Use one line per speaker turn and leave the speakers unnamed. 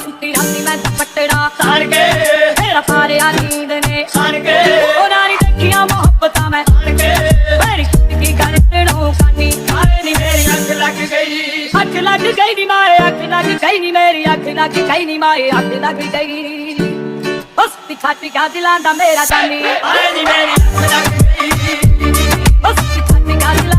सुती राती मैं दुपट्टा
तार के
मेरा पारिया नींद ने
तार के
नारी देखिया मोहब्बत मैं
तार के
मेरी की गलतों कानी
आए नी मेरी अख लग गई
अख लग गई नी माए अख लग गई नी मेरी अख लग गई नी माए अख लग गई बस छाती का दिलांदा मेरा जानी
आए नी मेरी अख लग गई
बस छाती का दिलांदा